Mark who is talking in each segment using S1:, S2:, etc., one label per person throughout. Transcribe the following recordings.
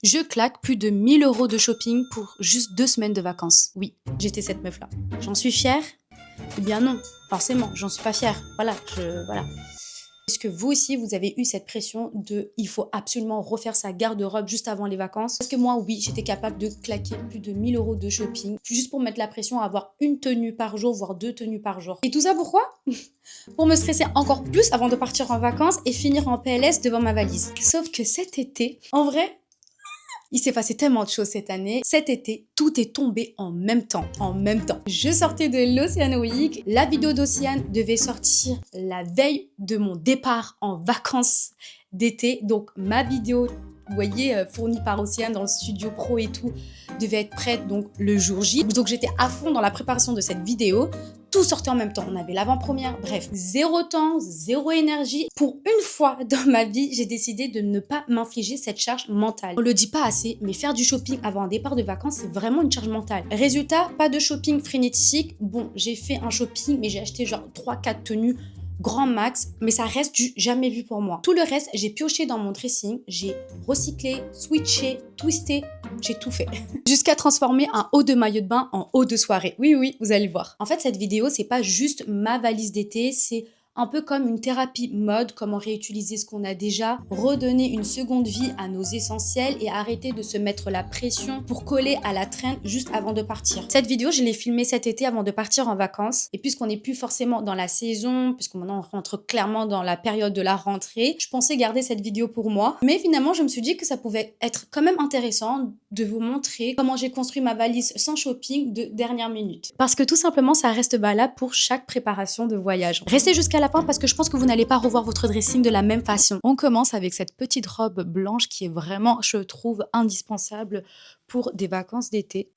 S1: Je claque plus de 1000 € de shopping pour juste 2 semaines de vacances. Oui, j'étais cette meuf-là. J'en suis fière? Eh bien non, forcément, j'en suis pas fière. Voilà. Est-ce que vous aussi, vous avez eu cette pression de il faut absolument refaire sa garde-robe juste avant les vacances? Parce que moi, oui, j'étais capable de claquer plus de 1000 € de shopping juste pour mettre la pression à avoir une tenue par jour, voire 2 tenues par jour. Et tout ça pourquoi? Pour me stresser encore plus avant de partir en vacances et finir en PLS devant ma valise. Sauf que cet été, en vrai, il s'est passé tellement de choses cette année. Cet été, tout est tombé en même temps. Je sortais de l'Ocean Week. La vidéo d'Océane devait sortir la veille de mon départ en vacances d'été. Donc, ma vidéo, vous voyez, fournie par Océane dans le studio pro et tout, devait être prête donc le jour J. Donc, j'étais à fond dans la préparation de cette vidéo. Tout sortait en même temps. On avait l'avant-première. Bref, zéro temps, zéro énergie. Pour une fois dans ma vie, j'ai décidé de ne pas m'infliger cette charge mentale. On le dit pas assez, mais faire du shopping avant un départ de vacances, c'est vraiment une charge mentale. Résultat, pas de shopping frénétique. Bon, j'ai fait un shopping, mais j'ai acheté genre 3-4 tenues grand max, mais ça reste du jamais vu pour moi. Tout le reste, j'ai pioché dans mon dressing, j'ai recyclé, switché, twisté, j'ai tout fait. Jusqu'à transformer un haut de maillot de bain en haut de soirée. Oui, vous allez voir. En fait, cette vidéo, c'est pas juste ma valise d'été, c'est un peu comme une thérapie mode, comment réutiliser ce qu'on a déjà, redonner une seconde vie à nos essentiels et arrêter de se mettre la pression pour coller à la trend juste avant de partir. Cette vidéo, je l'ai filmée cet été avant de partir en vacances. Et puisqu'on n'est plus forcément dans la saison, puisque maintenant on rentre clairement dans la période de la rentrée, je pensais garder cette vidéo pour moi. Mais finalement, je me suis dit que ça pouvait être quand même intéressant de vous montrer comment j'ai construit ma valise sans shopping de dernière minute. Parce que tout simplement, ça reste valable pour chaque préparation de voyage. Restez jusqu'à la fin parce que je pense que vous n'allez pas revoir votre dressing de la même façon. On commence avec cette petite robe blanche qui est vraiment, je trouve, indispensable pour des vacances d'été.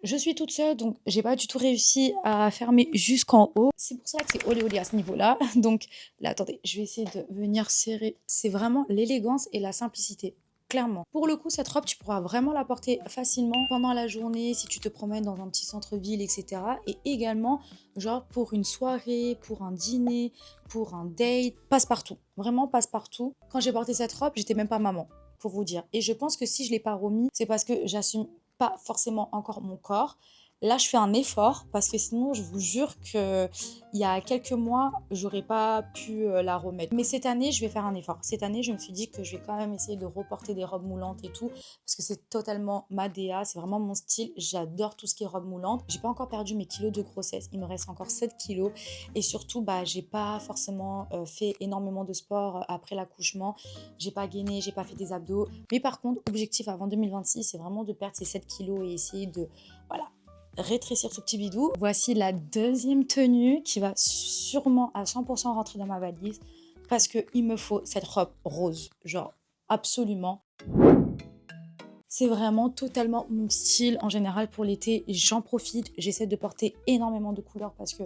S1: Je suis toute seule, donc j'ai pas du tout réussi à fermer jusqu'en haut. C'est pour ça que c'est olé olé à ce niveau-là. Donc là, attendez, je vais essayer de venir serrer. C'est vraiment l'élégance et la simplicité. Clairement. Pour le coup, cette robe, tu pourras vraiment la porter facilement pendant la journée, si tu te promènes dans un petit centre-ville, etc. Et également, genre pour une soirée, pour un dîner, pour un date, passe-partout. Vraiment passe-partout. Quand j'ai porté cette robe, j'étais même pas maman, pour vous dire. Et je pense que si je l'ai pas remis, c'est parce que j'assume pas forcément encore mon corps. Là, je fais un effort parce que sinon, je vous jure que il y a quelques mois, j'aurais pas pu la remettre. Mais cette année, je vais faire un effort. Cette année, je me suis dit que je vais quand même essayer de reporter des robes moulantes et tout parce que c'est totalement ma DA, c'est vraiment mon style. J'adore tout ce qui est robe moulante. J'ai pas encore perdu mes kilos de grossesse. Il me reste encore 7 kilos et surtout, bah, j'ai pas forcément fait énormément de sport après l'accouchement. J'ai pas gainé, j'ai pas fait des abdos. Mais par contre, objectif avant 2026, c'est vraiment de perdre ces 7 kilos et essayer de, voilà, rétrécir ce petit bidou. Voici la deuxième tenue qui va sûrement à 100% rentrer dans ma valise parce qu'il me faut cette robe rose, genre absolument. C'est vraiment totalement mon style en général pour l'été. J'en profite, j'essaie de porter énormément de couleurs parce que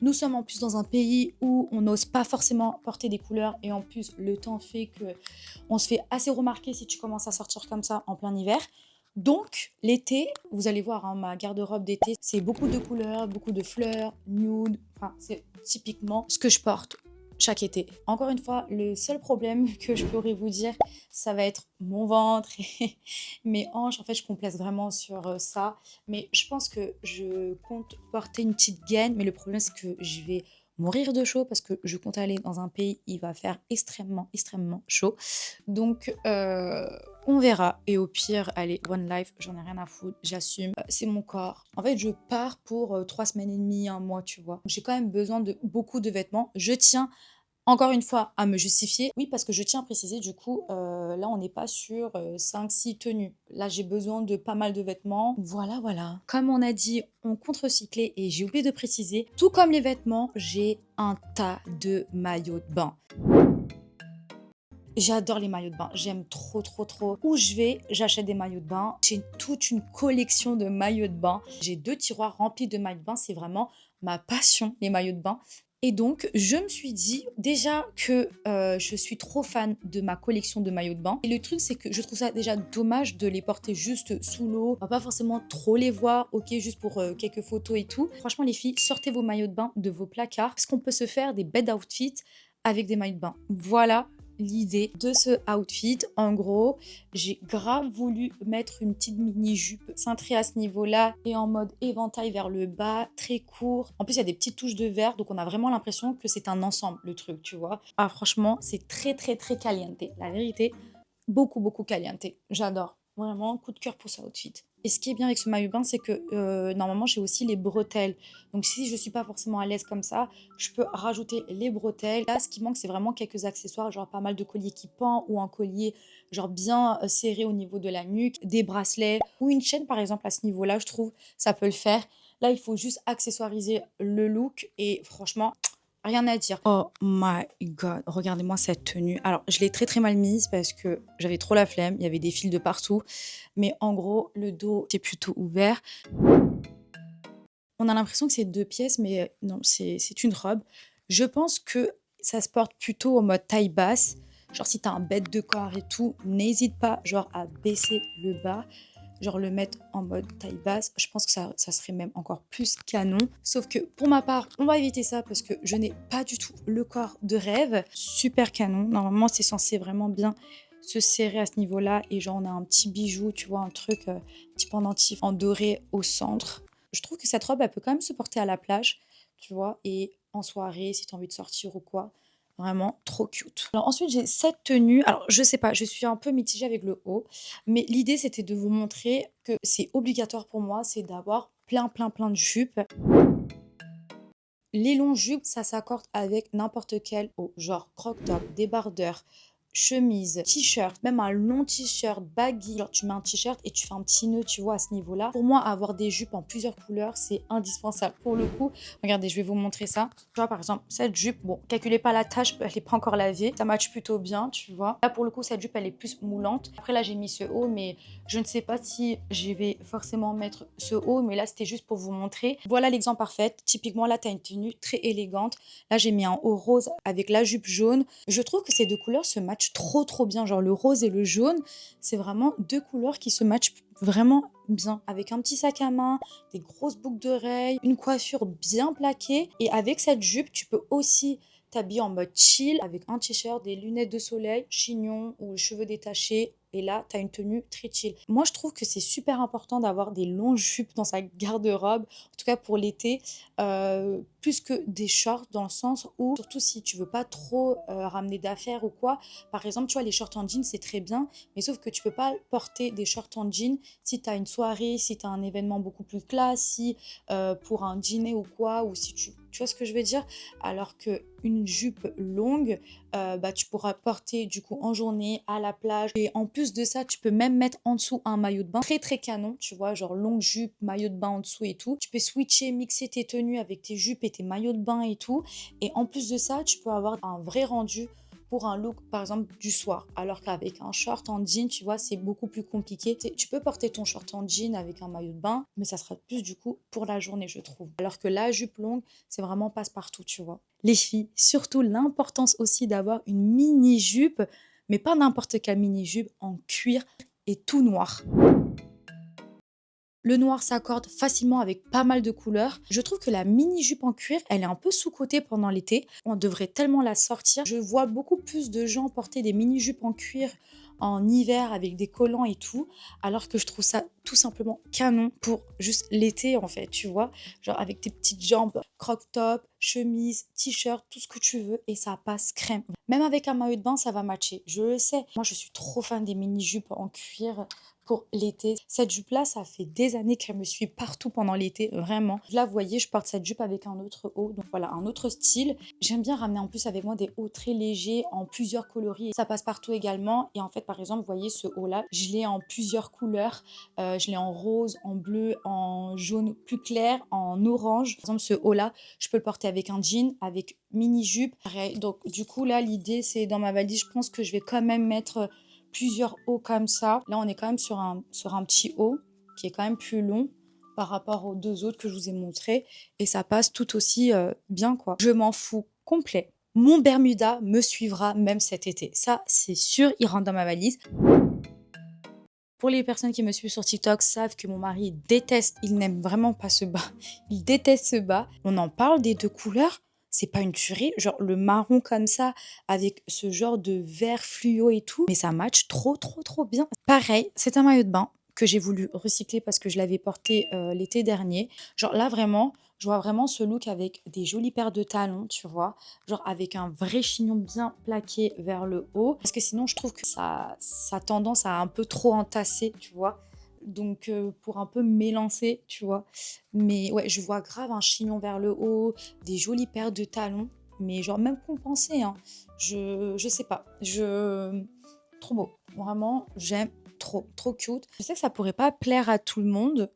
S1: nous sommes en plus dans un pays où on n'ose pas forcément porter des couleurs et en plus le temps fait que on se fait assez remarquer si tu commences à sortir comme ça en plein hiver. Donc l'été, vous allez voir, hein, ma garde-robe d'été, c'est beaucoup de couleurs, beaucoup de fleurs, nude, enfin c'est typiquement ce que je porte chaque été. Encore une fois, le seul problème que je pourrais vous dire, ça va être mon ventre et mes hanches. En fait, je complexe vraiment sur ça. Mais je pense que je compte porter une petite gaine. Mais le problème, c'est que je vais mourir de chaud parce que je compte aller dans un pays, il va faire extrêmement, extrêmement chaud. Donc, on verra. Et au pire, allez, one life, j'en ai rien à foutre, j'assume. C'est mon corps. En fait, je pars pour 3 semaines et demie, un mois, tu vois. J'ai quand même besoin de beaucoup de vêtements. Je tiens encore une fois à me justifier. Oui, parce que je tiens à préciser, du coup, là, on n'est pas sur 5-6 tenues. Là, j'ai besoin de pas mal de vêtements. Voilà. Comme on a dit, on compte recycler et j'ai oublié de préciser, tout comme les vêtements, j'ai un tas de maillots de bain. J'adore les maillots de bain, j'aime trop. Où je vais, j'achète des maillots de bain. J'ai toute une collection de maillots de bain. J'ai 2 tiroirs remplis de maillots de bain, c'est vraiment ma passion, les maillots de bain. Et donc, je me suis dit déjà que je suis trop fan de ma collection de maillots de bain. Et le truc, c'est que je trouve ça déjà dommage de les porter juste sous l'eau. On va pas forcément trop les voir, ok, juste pour quelques photos et tout. Franchement, les filles, sortez vos maillots de bain de vos placards parce qu'on peut se faire des bed outfits avec des maillots de bain. Voilà l'idée de ce outfit. En gros, j'ai grave voulu mettre une petite mini-jupe cintrée à ce niveau-là et en mode éventail vers le bas, très court. En plus, il y a des petites touches de vert, donc on a vraiment l'impression que c'est un ensemble, le truc, tu vois. Ah, franchement, c'est très, très, très caliente. La vérité, beaucoup, beaucoup caliente. J'adore. Vraiment, coup de cœur pour ce outfit. Et ce qui est bien avec ce maillot de bain, c'est que normalement, j'ai aussi les bretelles. Donc, si je suis pas forcément à l'aise comme ça, je peux rajouter les bretelles. Là, ce qui manque, c'est vraiment quelques accessoires, genre pas mal de colliers qui pendent ou un collier genre bien serré au niveau de la nuque, des bracelets ou une chaîne, par exemple, à ce niveau-là, je trouve, ça peut le faire. Là, il faut juste accessoiriser le look et franchement, rien à dire. Oh my god, regardez-moi cette tenue. Alors, je l'ai très très mal mise parce que j'avais trop la flemme, il y avait des fils de partout. Mais en gros, le dos était plutôt ouvert. On a l'impression que c'est 2 pièces, mais non, c'est une robe. Je pense que ça se porte plutôt en mode taille basse. Genre, si t'as un bête de corps et tout, n'hésite pas genre à baisser le bas, genre le mettre en mode taille basse. Je pense que ça serait même encore plus canon. Sauf que pour ma part, on va éviter ça parce que je n'ai pas du tout le corps de rêve. Super canon. Normalement, c'est censé vraiment bien se serrer à ce niveau-là. Et genre, on a un petit bijou, tu vois, un truc, petit pendentif en doré au centre. Je trouve que cette robe, elle peut quand même se porter à la plage, tu vois, et en soirée, si tu as envie de sortir ou quoi. Vraiment trop cute. Alors ensuite, j'ai cette tenue. Alors, je sais pas, je suis un peu mitigée avec le haut, mais l'idée, c'était de vous montrer que c'est obligatoire pour moi, c'est d'avoir plein, plein, plein de jupes. Les longs jupes, ça s'accorde avec n'importe quel haut, genre croc top, débardeur, chemise, t-shirt, même un long t-shirt baggy. Genre, tu mets un t-shirt et tu fais un petit nœud, tu vois, à ce niveau-là. Pour moi, avoir des jupes en plusieurs couleurs, c'est indispensable. Pour le coup, regardez, je vais vous montrer ça. Tu vois, par exemple, cette jupe, bon, calculez pas la tache, elle n'est pas encore lavée. Ça match plutôt bien, tu vois. Là, pour le coup, cette jupe, elle est plus moulante. Après, là, j'ai mis ce haut, mais je ne sais pas si je vais forcément mettre ce haut, mais là, c'était juste pour vous montrer. Voilà l'exemple parfait. Typiquement, là, tu as une tenue très élégante. Là, j'ai mis un haut rose avec la jupe jaune. Je trouve que ces deux couleurs se matchent trop trop bien, genre le rose et le jaune, c'est vraiment deux couleurs qui se matchent vraiment bien, avec un petit sac à main, des grosses boucles d'oreilles, une coiffure bien plaquée, et avec cette jupe tu peux aussi t'habiller en mode chill avec un t-shirt, des lunettes de soleil, chignon ou cheveux détachés. Et là, tu as une tenue très chill. Moi, je trouve que c'est super important d'avoir des longues jupes dans sa garde-robe, en tout cas pour l'été, plus que des shorts dans le sens où, surtout si tu veux pas trop ramener d'affaires ou quoi, par exemple, tu vois, les shorts en jean, c'est très bien, mais sauf que tu peux pas porter des shorts en jean si tu as une soirée, si tu as un événement beaucoup plus classe, si pour un dîner ou quoi, ou si tu vois ce que je veux dire? Alors qu'une jupe longue, bah, tu pourras porter du coup en journée, à la plage. Et en plus de ça, tu peux même mettre en dessous un maillot de bain. Très très canon, tu vois, genre longue jupe, maillot de bain en dessous et tout. Tu peux switcher, mixer tes tenues avec tes jupes et tes maillots de bain et tout. Et en plus de ça, tu peux avoir un vrai rendu pour un look, par exemple, du soir. Alors qu'avec un short en jean, tu vois, c'est beaucoup plus compliqué. Tu peux porter ton short en jean avec un maillot de bain, mais ça sera plus du coup pour la journée, je trouve. Alors que la jupe longue, c'est vraiment passe-partout, tu vois. Les filles, surtout l'importance aussi d'avoir une mini-jupe, mais pas n'importe quelle mini-jupe, en cuir et tout noir. Le noir s'accorde facilement avec pas mal de couleurs. Je trouve que la mini-jupe en cuir, elle est un peu sous-cotée pendant l'été. On devrait tellement la sortir. Je vois beaucoup plus de gens porter des mini-jupes en cuir en hiver avec des collants et tout, alors que je trouve ça tout simplement canon pour juste l'été en fait, tu vois. Genre avec tes petites jambes, croc-top, chemise, t-shirt, tout ce que tu veux et ça passe crème. Même avec un maillot de bain, ça va matcher. Je le sais. Moi, je suis trop fan des mini-jupes en cuir pour l'été. Cette jupe-là, ça fait des années qu'elle me suit partout pendant l'été, vraiment. Là, vous voyez, je porte cette jupe avec un autre haut, donc voilà, un autre style. J'aime bien ramener en plus avec moi des hauts très légers, en plusieurs coloris. Ça passe partout également. Et en fait, par exemple, vous voyez ce haut-là, je l'ai en plusieurs couleurs. Je l'ai en rose, en bleu, en jaune plus clair, en orange. Par exemple, ce haut-là, je peux le porter avec un jean, avec mini-jupe. Pareil. Donc, du coup, là, l'idée, c'est dans ma valise, je pense que je vais quand même mettre plusieurs hauts comme ça. Là, on est quand même sur un petit haut qui est quand même plus long par rapport aux deux autres que je vous ai montrés. Et ça passe tout aussi bien, quoi. Je m'en fous complet. Mon Bermuda me suivra même cet été. Ça, c'est sûr, il rentre dans ma valise. Pour les personnes qui me suivent sur TikTok savent que mon mari déteste, il n'aime vraiment pas ce bas. Il déteste ce bas. On en parle des deux couleurs. c'est pas une tuerie? Genre le marron comme ça, avec ce genre de vert fluo et tout, mais ça match trop, trop, trop bien. Pareil, c'est un maillot de bain que j'ai voulu recycler parce que je l'avais porté, l'été dernier. Genre là vraiment, je vois vraiment ce look avec des jolies paires de talons, tu vois? Genre avec un vrai chignon bien plaqué vers le haut. Parce que sinon je trouve que ça a tendance à un peu trop entasser, tu vois? Donc pour un peu m'élancer, tu vois? Mais ouais, je vois grave un chignon vers le haut, des jolies paires de talons, mais genre même compensé, hein. Je sais pas, trop beau. Vraiment, j'aime trop, trop cute. Je sais que ça pourrait pas plaire à tout le monde,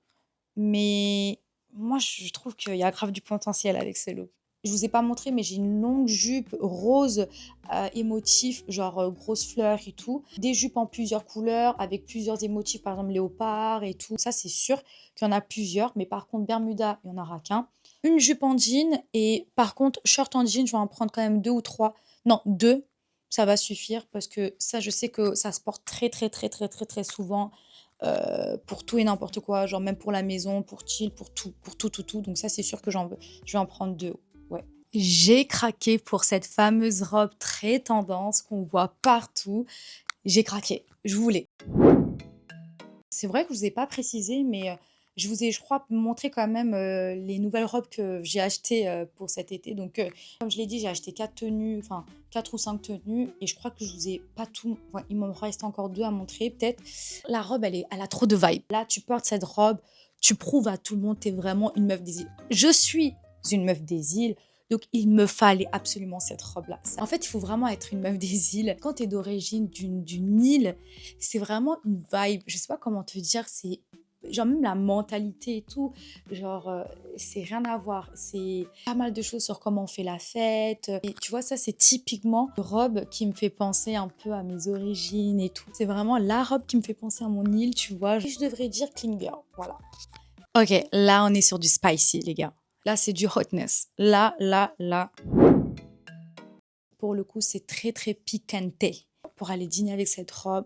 S1: mais moi, je trouve qu'il y a grave du potentiel avec ce look. Je vous ai pas montré, mais j'ai une longue jupe rose, émotif, genre, grosses fleurs et tout. Des jupes en plusieurs couleurs avec plusieurs émotifs, par exemple léopard et tout. Ça, c'est sûr qu'il y en a plusieurs, mais par contre bermuda, il y en aura qu'un. Une jupe en jean et par contre short en jean, je vais en prendre quand même 2 ou 3. Non, 2, ça va suffire parce que ça, je sais que ça se porte très, très, très, très, très, très souvent pour tout et n'importe quoi, genre même pour la maison, pour chill, pour tout, tout, tout. Donc ça, c'est sûr que j'en veux. Je vais en prendre 2. Ouais. J'ai craqué pour cette fameuse robe très tendance qu'on voit partout. J'ai craqué. Je voulais. C'est vrai que je vous ai pas précisé, mais je vous ai, je crois, montré quand même les nouvelles robes que j'ai achetées pour cet été. Donc, comme je l'ai dit, j'ai acheté 4 tenues, enfin 4 ou 5 tenues, et je crois que je vous ai pas tout. Enfin, il m'en reste encore 2 à montrer, peut-être. La robe, elle a trop de vibe. Là, tu portes cette robe, tu prouves à tout le monde, tu es vraiment une meuf des îles. Je suis une meuf des îles. Donc, il me fallait absolument cette robe-là. En fait, il faut vraiment être une meuf des îles. Quand tu es d'origine d'une île, c'est vraiment une vibe. Je sais pas comment te dire. C'est genre même la mentalité et tout. Genre, c'est rien à voir. C'est pas mal de choses sur comment on fait la fête. Et tu vois, ça, c'est typiquement une robe qui me fait penser un peu à mes origines et tout. C'est vraiment la robe qui me fait penser à mon île, tu vois. Je devrais dire clean girl. Voilà. Ok, là, on est sur du spicy, les gars. Là, c'est du hotness. Là. Pour le coup, c'est très, très piquante. Pour aller dîner avec cette robe,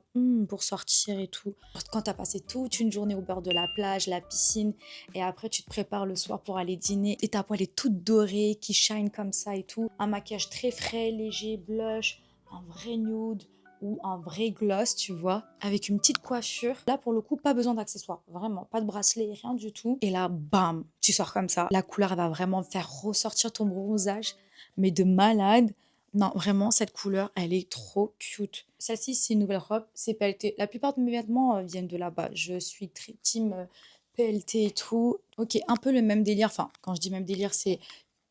S1: pour sortir et tout. Quand tu as passé toute une journée au bord de la plage, la piscine, et après tu te prépares le soir pour aller dîner, et ta peau elle est toute dorée, qui shine comme ça et tout. Un maquillage très frais, léger, blush, un vrai nude ou un vrai gloss, tu vois, avec une petite coiffure. Là, pour le coup, pas besoin d'accessoires. Vraiment, pas de bracelet, rien du tout. Et là, bam, tu sors comme ça. La couleur, elle va vraiment faire ressortir ton bronzage, mais de malade. Non, vraiment, cette couleur, elle est trop cute. Celle-ci, c'est une nouvelle robe, c'est pelleté. La plupart de mes vêtements viennent de là-bas. Je suis très team pelleté et tout. Ok, un peu le même délire. Enfin, quand je dis même délire, c'est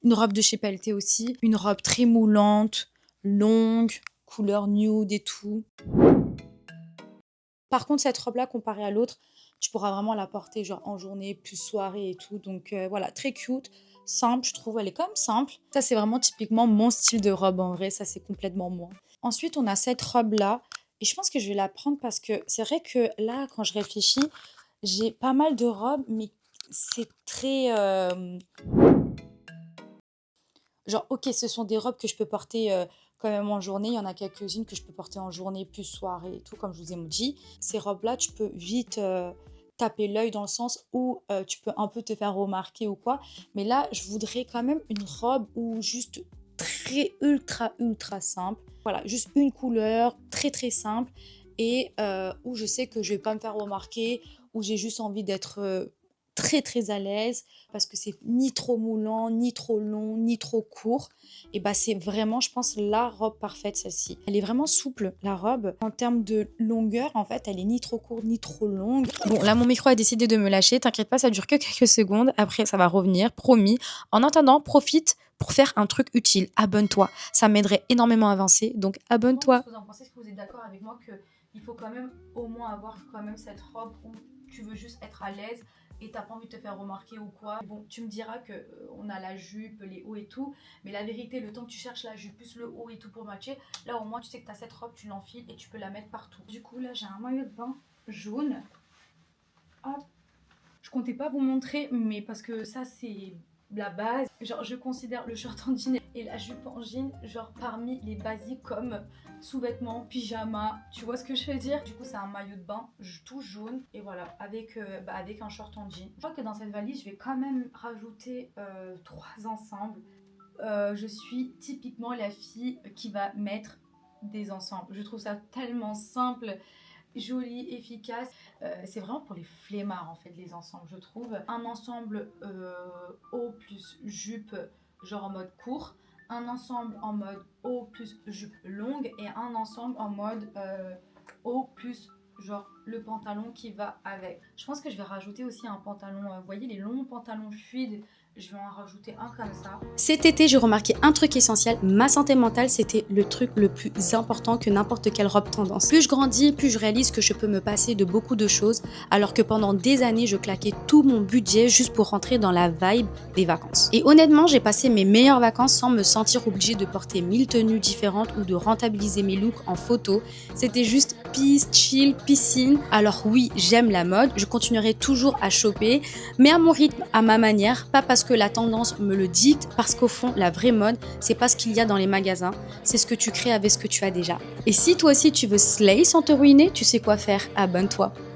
S1: une robe de chez Pelleté aussi. Une robe très moulante, longue, couleur nude et tout. Par contre, cette robe-là, comparée à l'autre, tu pourras vraiment la porter genre en journée, plus soirée et tout. Donc voilà, très cute, simple, je trouve. Elle est quand même simple. Ça, c'est vraiment typiquement mon style de robe en vrai. Ça, c'est complètement moi. Ensuite, on a cette robe-là. Et je pense que je vais la prendre parce que c'est vrai que là, quand je réfléchis, j'ai pas mal de robes, mais c'est très... Genre, ok, ce sont des robes que je peux porter quand même en journée. Il y en a quelques-unes que je peux porter en journée, plus soirée et tout, comme je vous ai dit. Ces robes-là, tu peux vite taper l'œil dans le sens où tu peux un peu te faire remarquer ou quoi. Mais là, je voudrais quand même une robe ou juste très ultra, ultra simple. Voilà, juste une couleur, très, très simple. Et où je sais que je vais pas me faire remarquer, où j'ai juste envie d'être très, très à l'aise parce que c'est ni trop moulant, ni trop long, ni trop court. Et bah c'est vraiment, je pense, la robe parfaite celle-ci. Elle est vraiment souple, la robe. En termes de longueur, en fait, elle est ni trop courte, ni trop longue. Bon, là, mon micro a décidé de me lâcher. T'inquiète pas, ça dure que quelques secondes. Après, ça va revenir, promis. En attendant, profite pour faire un truc utile. Abonne-toi. Ça m'aiderait énormément à avancer. Donc, abonne-toi.
S2: Vous en pensez? Est-ce que vous êtes d'accord avec moi qu'il faut quand même au moins avoir quand même cette robe où tu veux juste être à l'aise et t'as pas envie de te faire remarquer ou quoi? Bon, tu me diras que on a la jupe, les hauts et tout, mais la vérité, le temps que tu cherches la jupe plus le haut et tout pour matcher, là au moins tu sais que t'as cette robe, tu l'enfiles et tu peux la mettre partout. Du coup, là j'ai un maillot de bain jaune. Hop. Je comptais pas vous montrer, mais parce que ça c'est la base. Genre je considère le short en jean et la jupe en jean genre parmi les basiques comme sous-vêtements, pyjama, tu vois ce que je veux dire? Du coup c'est un maillot de bain tout jaune et voilà avec un short en jean. Je crois que dans cette valise je vais quand même rajouter 3 ensembles. je suis typiquement la fille qui va mettre des ensembles. Je trouve ça tellement simple, joli, efficace. C'est vraiment pour les flemmards en fait, les ensembles, je trouve. Un ensemble haut plus jupe, genre en mode court. Un ensemble en mode haut plus jupe longue. Et un ensemble en mode haut plus genre le pantalon qui va avec. Je pense que je vais rajouter aussi un pantalon, vous voyez les longs pantalons fluides, je vais en rajouter un comme ça.
S1: Cet été, j'ai remarqué un truc essentiel, ma santé mentale, c'était le truc le plus important que n'importe quelle robe tendance. Plus je grandis, plus je réalise que je peux me passer de beaucoup de choses, alors que pendant des années, je claquais tout mon budget juste pour rentrer dans la vibe des vacances. Et honnêtement, j'ai passé mes meilleures vacances sans me sentir obligée de porter 1000 tenues différentes ou de rentabiliser mes looks en photo. C'était juste peace, chill, piscine. Alors oui, j'aime la mode, je continuerai toujours à choper, mais à mon rythme, à ma manière, pas parce que la tendance me le dicte, parce qu'au fond, la vraie mode, c'est pas ce qu'il y a dans les magasins, c'est ce que tu crées avec ce que tu as déjà. Et si toi aussi tu veux slay sans te ruiner, tu sais quoi faire, abonne-toi.